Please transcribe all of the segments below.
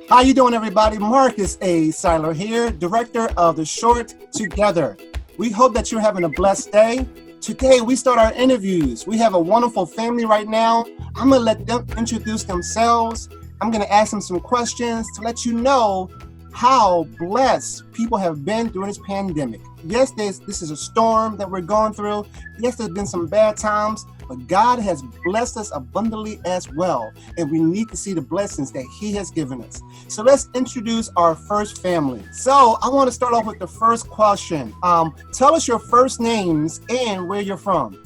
How you doing, everybody? Marcus A. Siler here, director of The Short Together. We hope that you're having a blessed day. Today, we start our interviews. We have a wonderful family right now. I'm going to let them introduce themselves. I'm going to ask them some questions to let you know how blessed people have been during this pandemic. Yes, this is a storm that we're going through. Yes, there's been some bad times, but God has blessed us abundantly as well. And we need to see the blessings that He has given us. So let's introduce our first family. So I want to start off with the first question. Tell us your first names and where you're from.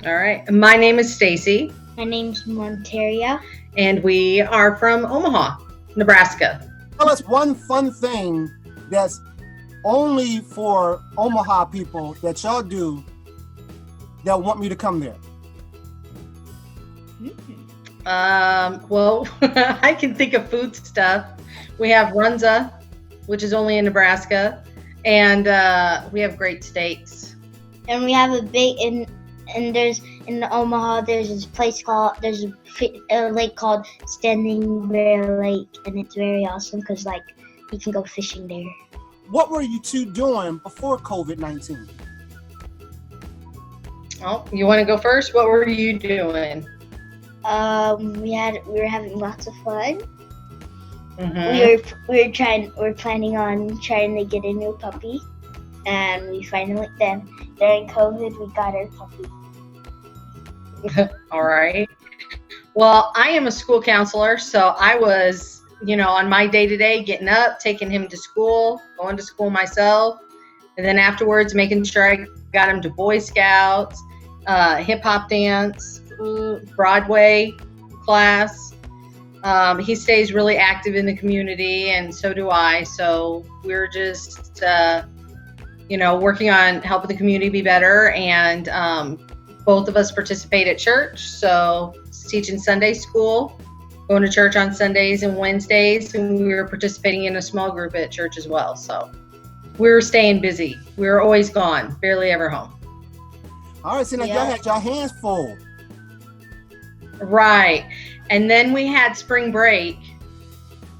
All right. My name is Stacey. My name's Monterio. And we are from Omaha, Nebraska. Tell us one fun thing that's only for Omaha people that y'all do that want me to come there. Well, I can think of food stuff. We have runza, which is only in Nebraska, and we have great steaks. And we have a big and there's in Omaha. There's this place there's a lake called Standing Bear Lake, and it's very awesome because you can go fishing there. What were you two doing before COVID-19? Oh, you want to go first? What were you doing? We were having lots of fun. Mm-hmm. We're planning on trying to get a new puppy, and then during COVID we got our puppy. All right. Well, I am a school counselor, so I was, on my day-to-day, getting up, taking him to school, going to school myself, and then afterwards making sure I got him to Boy Scouts, hip-hop dance, Broadway class. He stays really active in the community, and so do I. So we're just, working on helping the community be better, and both of us participate at church. So teaching Sunday school, going to church on Sundays and Wednesdays, and we were participating in a small group at church as well. So we were staying busy. We were always gone, barely ever home. All right, so now y'all had your hands full. Right. And then we had spring break,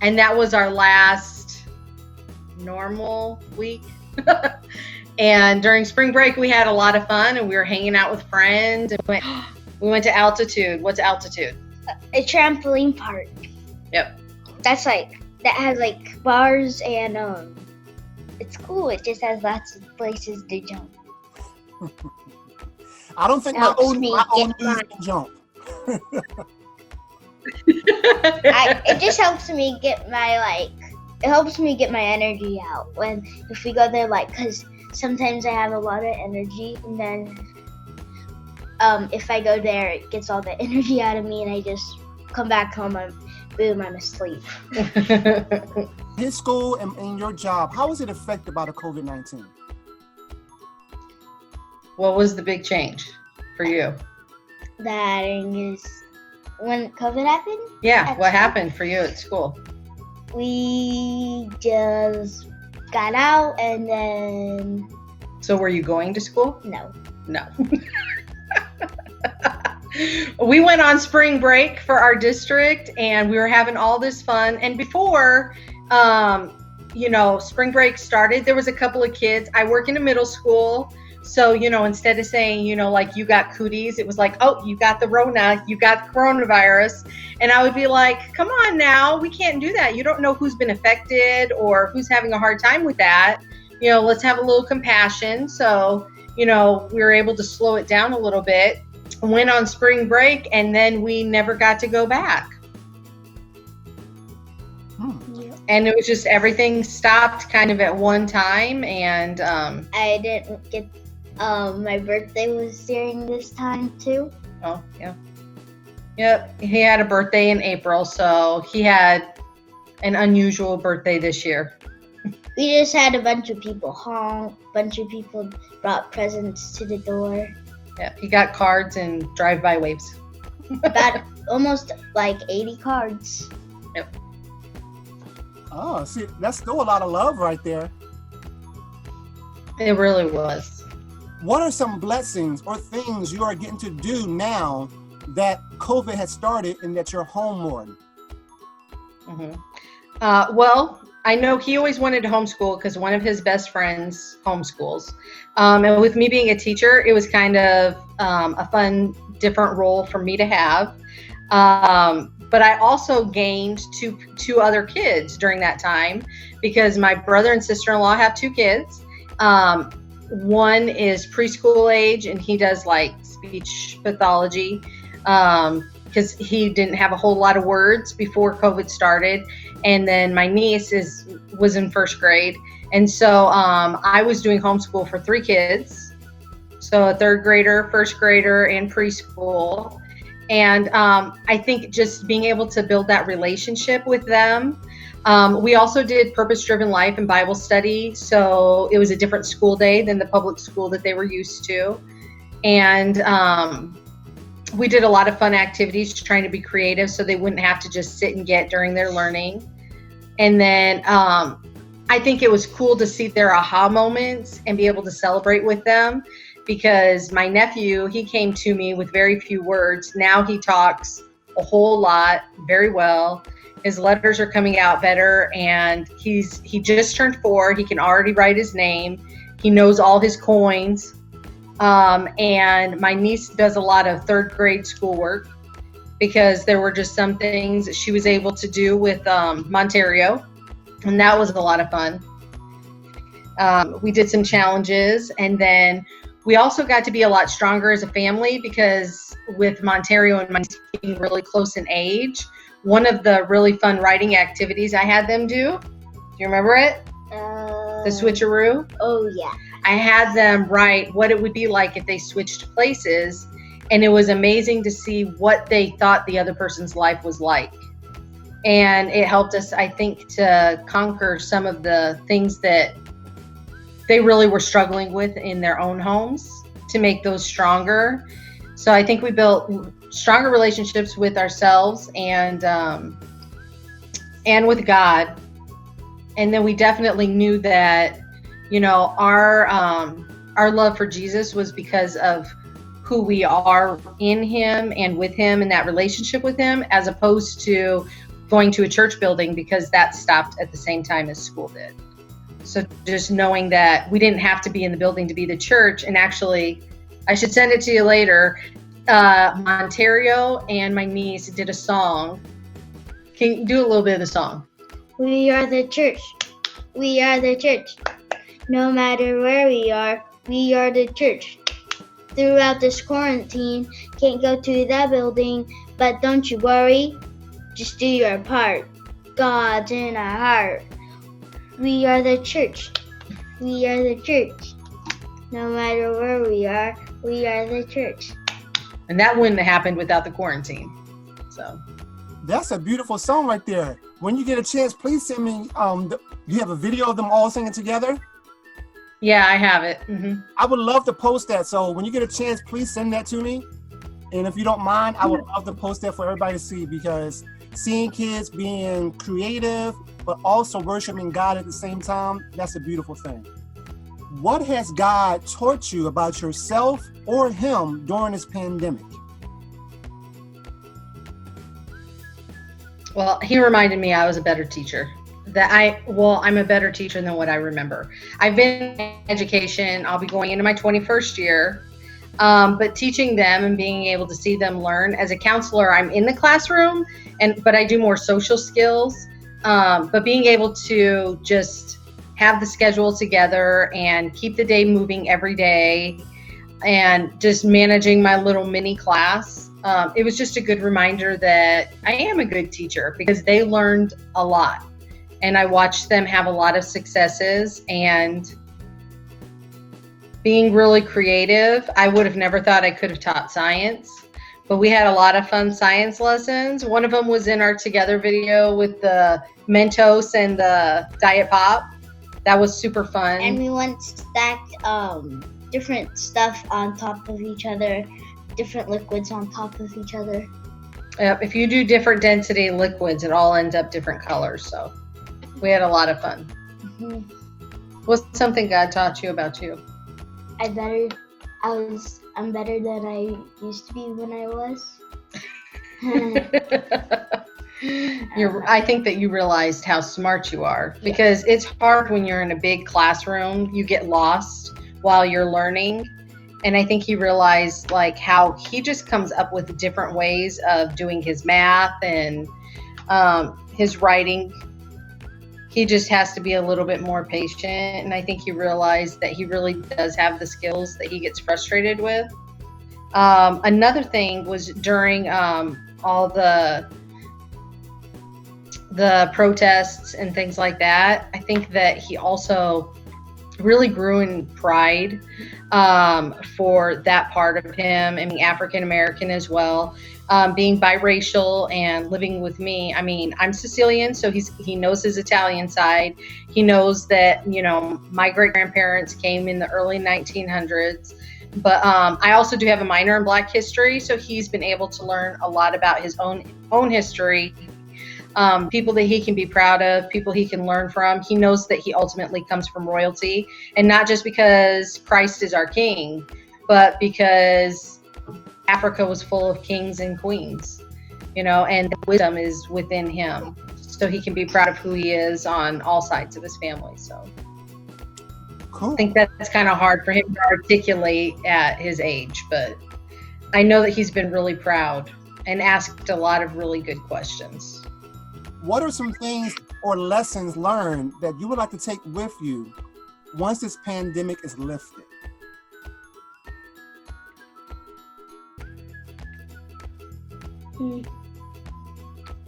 and that was our last normal week. And during spring break, we had a lot of fun, and we were hanging out with friends. And we went to Altitude. What's Altitude? A trampoline park. Yep. That has bars and it's cool. It just has lots of places to jump. I don't think my own knees can jump. It just helps me get my energy out if we go there, because sometimes I have a lot of energy, and then if I go there, it gets all the energy out of me, and I just come back home and boom, I'm asleep. His school and your job, how was it affected by the COVID-19? What was the big change for you? That is when COVID happened? Yeah, what happened for you at school? We just got out, and then... So were you going to school? No. We went on spring break for our district, and we were having all this fun. And before, spring break started, there was a couple of kids. I work in a middle school. So, instead of saying, you got cooties, it was like, oh, you got the Rona, you got the coronavirus. And I would be like, come on now, we can't do that. You don't know who's been affected or who's having a hard time with that. Let's have a little compassion. So, we were able to slow it down a little bit, went on spring break, and then we never got to go back. And it was just everything stopped kind of at one time. And I didn't get... my birthday was during this time too. Oh, yeah. Yep, he had a birthday in April, so he had an unusual birthday this year. We just had a bunch of people honk, bunch of people brought presents to the door. Yeah, he got cards and drive-by waves. About almost 80 cards. Yep. Oh, see, that's still a lot of love right there. It really was. What are some blessings or things you are getting to do now that COVID has started and that you're home more? Well, I know he always wanted to homeschool because one of his best friends homeschools. And with me being a teacher, it was kind of a fun, different role for me to have. But I also gained two other kids during that time because my brother and sister-in-law have 2 kids. One is preschool age, and he does like speech pathology because he didn't have a whole lot of words before COVID started. And then my niece was in 1st grade. And so I was doing homeschool for 3 kids. So a 3rd grader, 1st grader, and preschool. And I think just being able to build that relationship with them. We also did purpose-driven life and Bible study. So it was a different school day than the public school that they were used to. And we did a lot of fun activities trying to be creative so they wouldn't have to just sit and get during their learning. And then I think it was cool to see their aha moments and be able to celebrate with them because my nephew, he came to me with very few words. Now he talks a whole lot, very well. His letters are coming out better, and he just turned 4. He can already write his name. He knows all his coins. And my niece does a lot of 3rd grade schoolwork because there were just some things that she was able to do with Monterio, and that was a lot of fun. We did some challenges, and then we also got to be a lot stronger as a family because with Monterio and my niece being really close in age, one of the really fun writing activities I had them do you remember it? The switcheroo? Oh, yeah. I had them write what it would be like if they switched places, and it was amazing to see what they thought the other person's life was like. And it helped us, I think, to conquer some of the things that they really were struggling with in their own homes to make those stronger. So I think we built stronger relationships with ourselves and with God. And then we definitely knew that, you know, our love for Jesus was because of who we are in him and with him and that relationship with him, as opposed to going to a church building because that stopped at the same time as school did. So just knowing that we didn't have to be in the building to be the church. And actually, I should send it to you later. Monterio and my niece did a song. Can you do a little bit of the song? We are the church. We are the church. No matter where we are the church. Throughout this quarantine, can't go to that building, but don't you worry, just do your part. God's in our heart. We are the church. We are the church. No matter where we are the church. And that wouldn't have happened without the quarantine. So that's a beautiful song right there. When you get a chance, please send me, you have a video of them all singing together? Yeah, I have it. Mm-hmm. I would love to post that. So when you get a chance, please send that to me. And if you don't mind, I would love to post that for everybody to see, because seeing kids being creative, but also worshiping God at the same time, that's a beautiful thing. What has God taught you about yourself or him during this pandemic? Well, he reminded me I was a better teacher. I'm a better teacher than what I remember. I've been in education. I'll be going into my 21st year. But teaching them and being able to see them learn. As a counselor, I'm in the classroom, but I do more social skills. But being able to just have the schedule together and keep the day moving every day and just managing my little mini class, it was just a good reminder that I am a good teacher because they learned a lot. And I watched them have a lot of successes and being really creative. I would have never thought I could have taught science, but we had a lot of fun science lessons. One of them was in our Together video with the Mentos and the Diet Pop. That was super fun. And we once stacked different stuff on top of each other, different liquids on top of each other. If you do different density liquids, it all ends up different colors. So we had a lot of fun. Mm-hmm. What's something God taught you about you? I'm better than I used to be when I was. I think that you realized how smart you are, because it's hard when you're in a big classroom, you get lost while you're learning. And I think he realized like how he just comes up with different ways of doing his math and his writing. He just has to be a little bit more patient. And I think he realized that he really does have the skills that he gets frustrated with. Another thing was during all the protests and things like that, I think that he also really grew in pride for that part of him. I mean, African American as well, being biracial and living with me. I mean, I'm Sicilian, so he knows his Italian side. He knows that, you know, my great grandparents came in the early 1900s. But I also do have a minor in Black history, so he's been able to learn a lot about his own history. People that he can be proud of, people he can learn from. He knows that he ultimately comes from royalty, and not just because Christ is our king, but because Africa was full of kings and queens, you know, and the wisdom is within him. So he can be proud of who he is on all sides of his family. So Cool. I think that's kind of hard for him to articulate at his age, but I know that he's been really proud and asked a lot of really good questions. What are some things or lessons learned that you would like to take with you once this pandemic is lifted?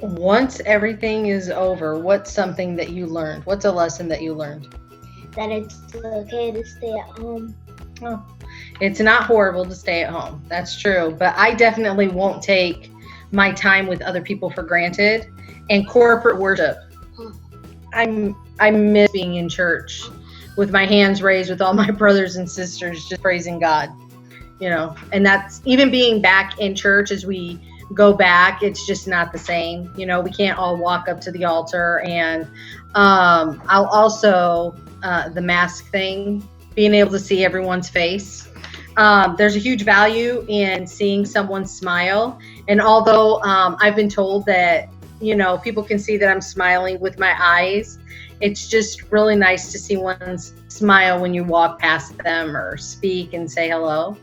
Once everything is over, what's something that you learned? What's a lesson that you learned? That it's okay to stay at home. Oh, it's not horrible to stay at home. That's true. But I definitely won't take my time with other people for granted. And corporate worship. I miss being in church with my hands raised with all my brothers and sisters just praising God. You know, and that's even being back in church as we go back, it's just not the same. You know, we can't all walk up to the altar. And I'll also, the mask thing, being able to see everyone's face. There's a huge value in seeing someone smile. And although I've been told that, you know, people can see that I'm smiling with my eyes, it's just really nice to see one's smile when you walk past them or speak and say hello.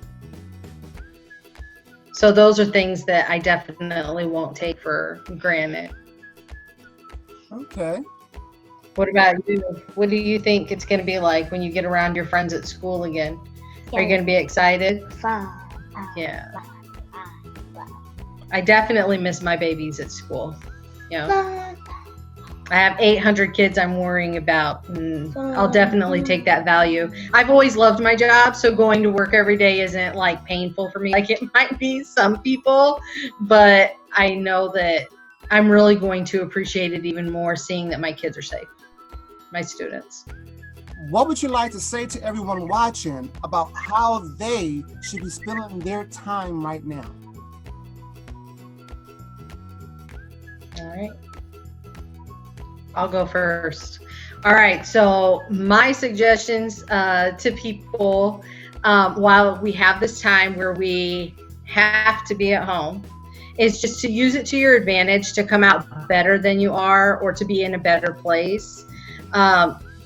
So those are things that I definitely won't take for granted. Okay. What about you? What do you think it's going to be like when you get around your friends at school again? Are you going to be excited? Fun. Yeah. I definitely miss my babies at school. You know, I have 800 kids I'm worrying about, and I'll definitely take that value. I've always loved my job, so going to work every day isn't like painful for me like it might be some people, but I know that I'm really going to appreciate it even more seeing that my kids are safe, my students. What would you like to say to everyone watching about how they should be spending their time right now? All right. I'll go first. All right. So my suggestions to people while we have this time where we have to be at home is just to use it to your advantage to come out better than you are or to be in a better place.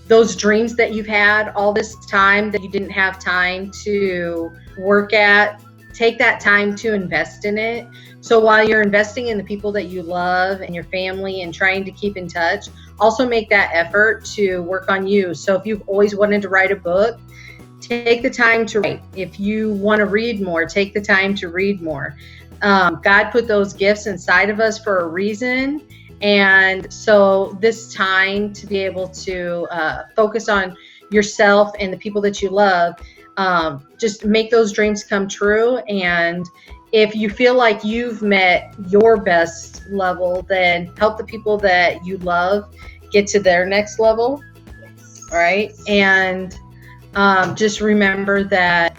Those dreams that you've had all this time that you didn't have time to work at, take that time to invest in it. So while you're investing in the people that you love and your family and trying to keep in touch, also make that effort to work on you. So if you've always wanted to write a book, take the time to write. If you want to read more, take the time to read more. God put those gifts inside of us for a reason. And so this time to be able to focus on yourself and the people that you love, just make those dreams come true. And if you feel like you've met your best level, then help the people that you love get to their next level. Yes. All right. And just remember that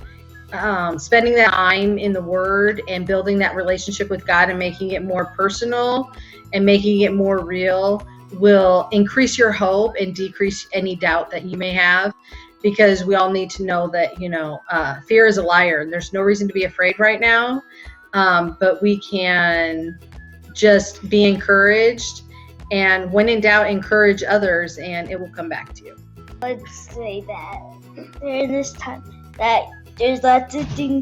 spending that time in the Word and building that relationship with God and making it more personal and making it more real will increase your hope and decrease any doubt that you may have. Because we all need to know that, you know, fear is a liar. There's no reason to be afraid right now, but we can just be encouraged. And when in doubt, encourage others, and it will come back to you. Let's say that during this time that there's lots of new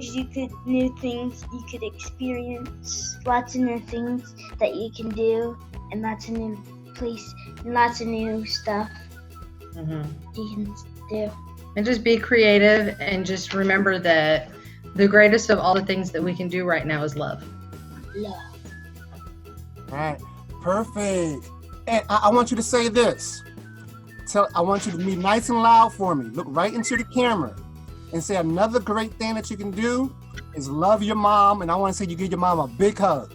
things you could experience, lots of new things that you can do, and lots of new place and lots of new stuff you can do. And just be creative, and just remember that the greatest of all the things that we can do right now is love. Love. All right, perfect. And I want you to say this. I want you to be nice and loud for me. Look right into the camera and say another great thing that you can do is love your mom. And I want to say you give your mom a big hug.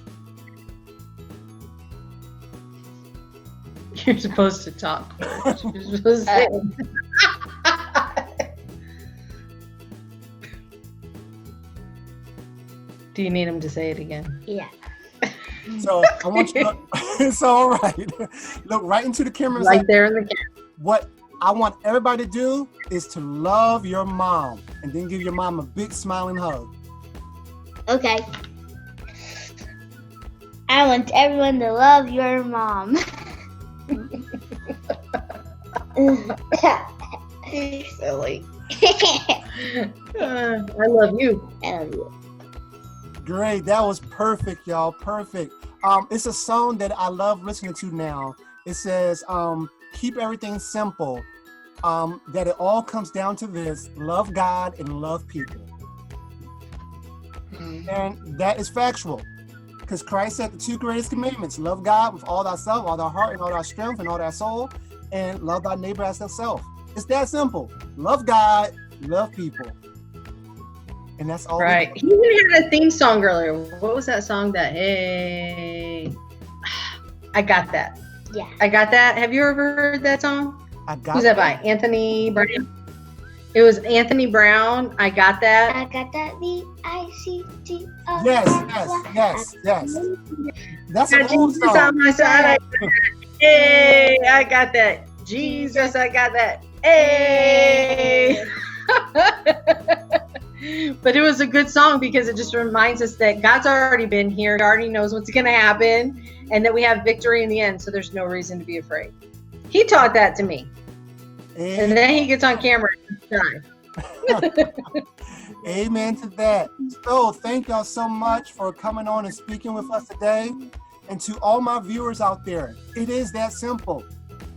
You're supposed to talk. You're supposed to say it. Do you need him to say it again? Yeah. So I want you to, it's all right. Look right into the camera. Right there in the camera. What I want everybody to do is to love your mom and then give your mom a big smiling hug. Okay. I want everyone to love your mom. You're silly. I love you. I love you. Great, that was perfect, y'all. Perfect. It's a song that I love listening to now. It says, keep everything simple. That it all comes down to this: love God and love people. And that is factual. Because Christ said the two greatest commandments: love God with all thyself, all thy heart, and all thy strength, and all thy soul, and love thy neighbor as thyself. It's that simple. Love God, love people. And that's all. Right. He even had a theme song earlier. What was that song that, hey, I got that. Yeah. I got that. Have you ever heard that song? I got Who's that by? Anthony Brown. It was Anthony Brown. I got that. I got that VICT. Yes. That's Got an old Jesus song. on my side. Hey, I got that. Jesus, I got that. Hey. But it was a good song because it just reminds us that God's already been here. He already knows what's going to happen, and that we have victory in the end. So there's no reason to be afraid. He taught that to me. And then he gets on camera and Amen to that. So thank y'all so much for coming on and speaking with us today. And to all my viewers out there, it is that simple.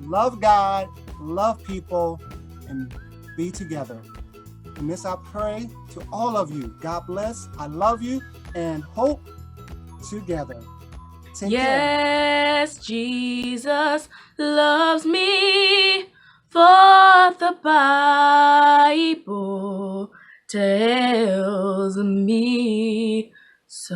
Love God, love people, and be together. And this I pray to all of you. God bless. I love you, and hope together. Take care. Yes, Jesus loves me, for the Bible tells me so.